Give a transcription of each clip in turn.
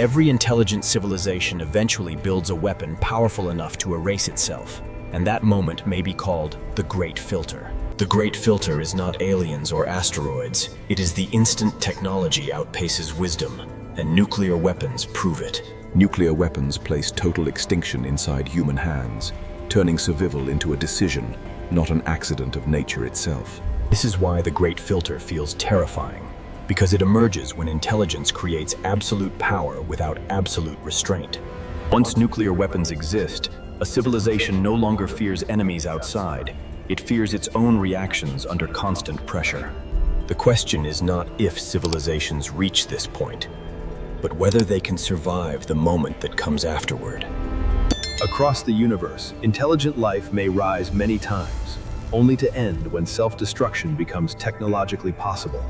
Every intelligent civilization eventually builds a weapon powerful enough to erase itself, and that moment may be called the Great Filter. The Great Filter is not aliens or asteroids. It is the instant technology outpaces wisdom, and nuclear weapons prove it. Nuclear weapons place total extinction inside human hands, turning survival into a decision, not an accident of nature itself. This is why the Great Filter feels terrifying, because it emerges when intelligence creates absolute power without absolute restraint. Once nuclear weapons exist, a civilization no longer fears enemies outside. It fears its own reactions under constant pressure. The question is not if civilizations reach this point, but whether they can survive the moment that comes afterward. Across the universe, intelligent life may rise many times, only to end when self-destruction becomes technologically possible.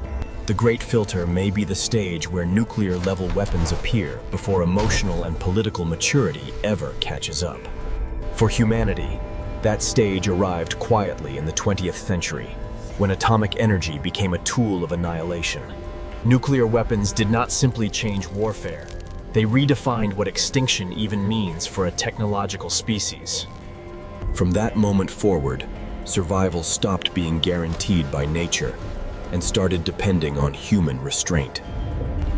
The Great Filter may be the stage where nuclear-level weapons appear before emotional and political maturity ever catches up. For humanity, that stage arrived quietly in the 20th century, when atomic energy became a tool of annihilation. Nuclear weapons did not simply change warfare. They redefined what extinction even means for a technological species. From that moment forward, survival stopped being guaranteed by nature and started depending on human restraint.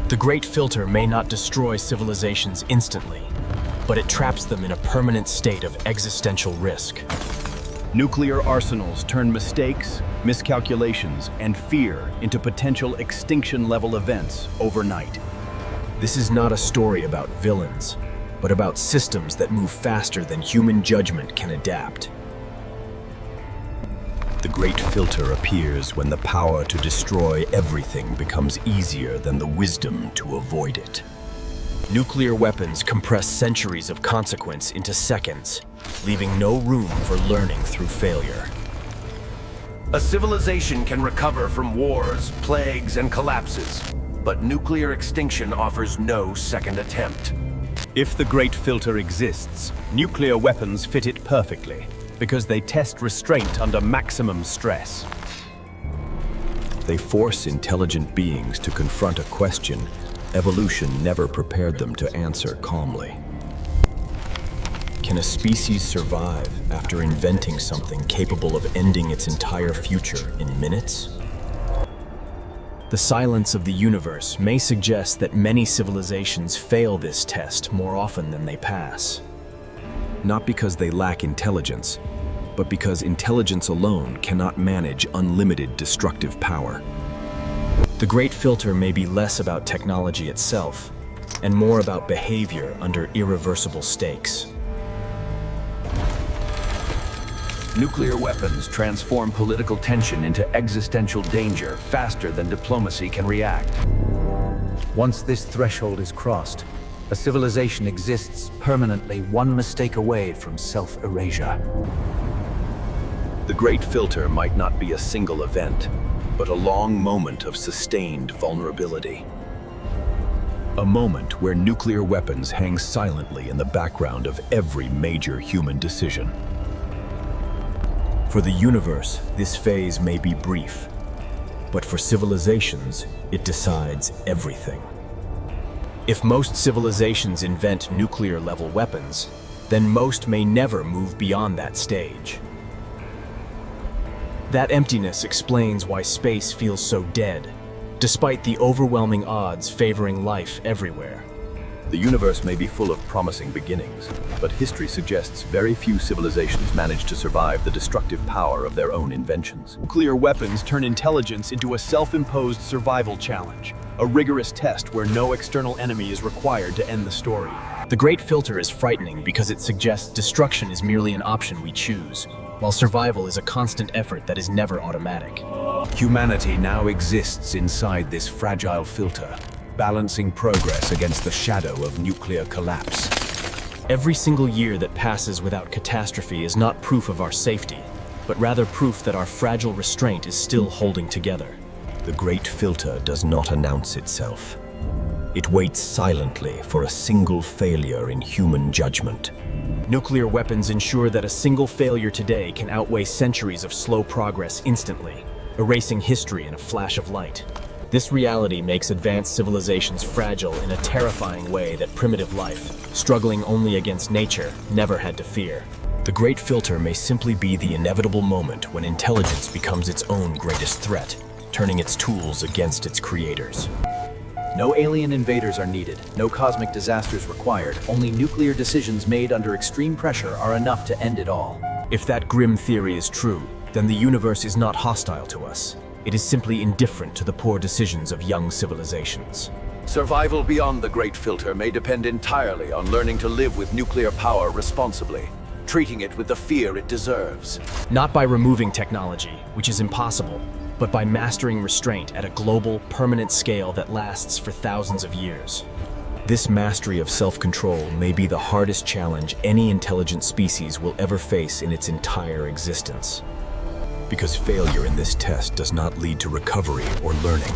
The Great Filter may not destroy civilizations instantly, but it traps them in a permanent state of existential risk. Nuclear arsenals turn mistakes, miscalculations, and fear into potential extinction-level events overnight. This is not a story about villains, but about systems that move faster than human judgment can adapt. The Great Filter appears when the power to destroy everything becomes easier than the wisdom to avoid it. Nuclear weapons compress centuries of consequence into seconds, leaving no room for learning through failure. A civilization can recover from wars, plagues, and collapses, but nuclear extinction offers no second attempt. If the Great Filter exists, nuclear weapons fit it perfectly, because they test restraint under maximum stress. They force intelligent beings to confront a question evolution never prepared them to answer calmly. Can a species survive after inventing something capable of ending its entire future in minutes? The silence of the universe may suggest that many civilizations fail this test more often than they pass. Not because they lack intelligence, but because intelligence alone cannot manage unlimited destructive power. The Great Filter may be less about technology itself, and more about behavior under irreversible stakes. Nuclear weapons transform political tension into existential danger faster than diplomacy can react. Once this threshold is crossed, a civilization exists permanently one mistake away from self-erasure. The Great Filter might not be a single event, but a long moment of sustained vulnerability. A moment where nuclear weapons hang silently in the background of every major human decision. For the universe, this phase may be brief, but for civilizations, it decides everything. If most civilizations invent nuclear-level weapons, then most may never move beyond that stage. That emptiness explains why space feels so dead, despite the overwhelming odds favoring life everywhere. The universe may be full of promising beginnings, but history suggests very few civilizations manage to survive the destructive power of their own inventions. Nuclear weapons turn intelligence into a self-imposed survival challenge, a rigorous test where no external enemy is required to end the story. The Great Filter is frightening because it suggests destruction is merely an option we choose, while survival is a constant effort that is never automatic. Humanity now exists inside this fragile filter, balancing progress against the shadow of nuclear collapse. Every single year that passes without catastrophe is not proof of our safety, but rather proof that our fragile restraint is still holding together. The Great Filter does not announce itself. It waits silently for a single failure in human judgment. Nuclear weapons ensure that a single failure today can outweigh centuries of slow progress instantly, erasing history in a flash of light. This reality makes advanced civilizations fragile in a terrifying way that primitive life, struggling only against nature, never had to fear. The Great Filter may simply be the inevitable moment when intelligence becomes its own greatest threat, turning its tools against its creators. No alien invaders are needed, no cosmic disasters required. Only nuclear decisions made under extreme pressure are enough to end it all. If that grim theory is true, then the universe is not hostile to us. It is simply indifferent to the poor decisions of young civilizations. Survival beyond the Great Filter may depend entirely on learning to live with nuclear power responsibly, treating it with the fear it deserves. Not by removing technology, which is impossible, but by mastering restraint at a global, permanent scale that lasts for thousands of years. This mastery of self-control may be the hardest challenge any intelligent species will ever face in its entire existence. Because failure in this test does not lead to recovery or learning.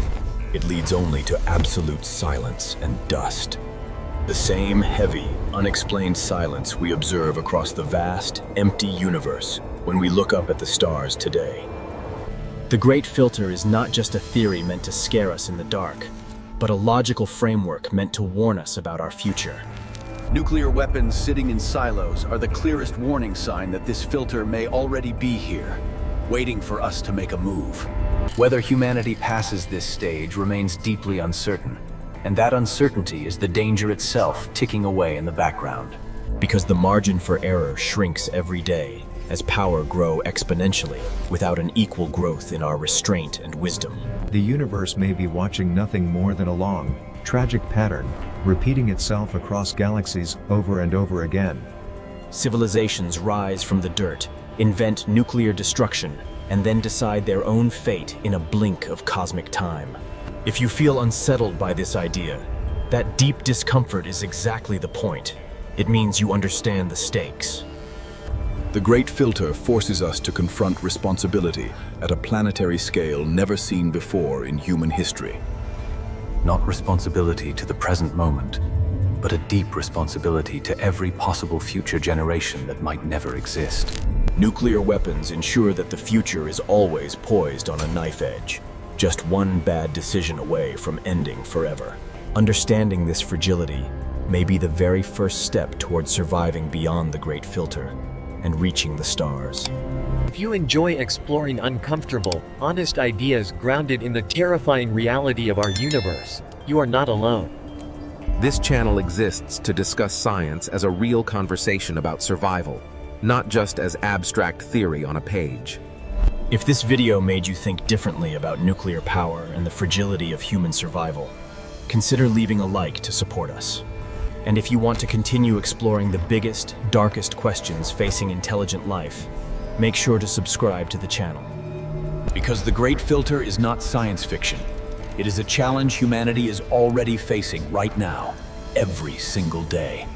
It leads only to absolute silence and dust. The same heavy, unexplained silence we observe across the vast, empty universe when we look up at the stars today. The Great Filter is not just a theory meant to scare us in the dark, but a logical framework meant to warn us about our future. Nuclear weapons sitting in silos are the clearest warning sign that this filter may already be here, waiting for us to make a move. Whether humanity passes this stage remains deeply uncertain, and that uncertainty is the danger itself ticking away in the background. Because the margin for error shrinks every day as power grows exponentially without an equal growth in our restraint and wisdom. The universe may be watching nothing more than a long, tragic pattern, repeating itself across galaxies over and over again. Civilizations rise from the dirt, invent nuclear destruction, and then decide their own fate in a blink of cosmic time. If you feel unsettled by this idea, that deep discomfort is exactly the point. It means you understand the stakes. The Great Filter forces us to confront responsibility at a planetary scale never seen before in human history. Not responsibility to the present moment, but a deep responsibility to every possible future generation that might never exist. Nuclear weapons ensure that the future is always poised on a knife edge, just one bad decision away from ending forever. Understanding this fragility may be the very first step towards surviving beyond the Great Filter and reaching the stars. If you enjoy exploring uncomfortable, honest ideas grounded in the terrifying reality of our universe, you are not alone. This channel exists to discuss science as a real conversation about survival, not just as abstract theory on a page. If this video made you think differently about nuclear power and the fragility of human survival, consider leaving a like to support us. And if you want to continue exploring the biggest, darkest questions facing intelligent life, make sure to subscribe to the channel. Because the Great Filter is not science fiction. It is a challenge humanity is already facing right now, every single day.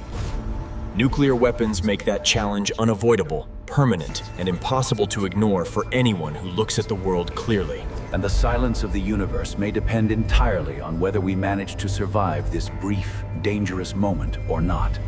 Nuclear weapons make that challenge unavoidable, permanent, and impossible to ignore for anyone who looks at the world clearly. And the silence of the universe may depend entirely on whether we manage to survive this brief, dangerous moment or not.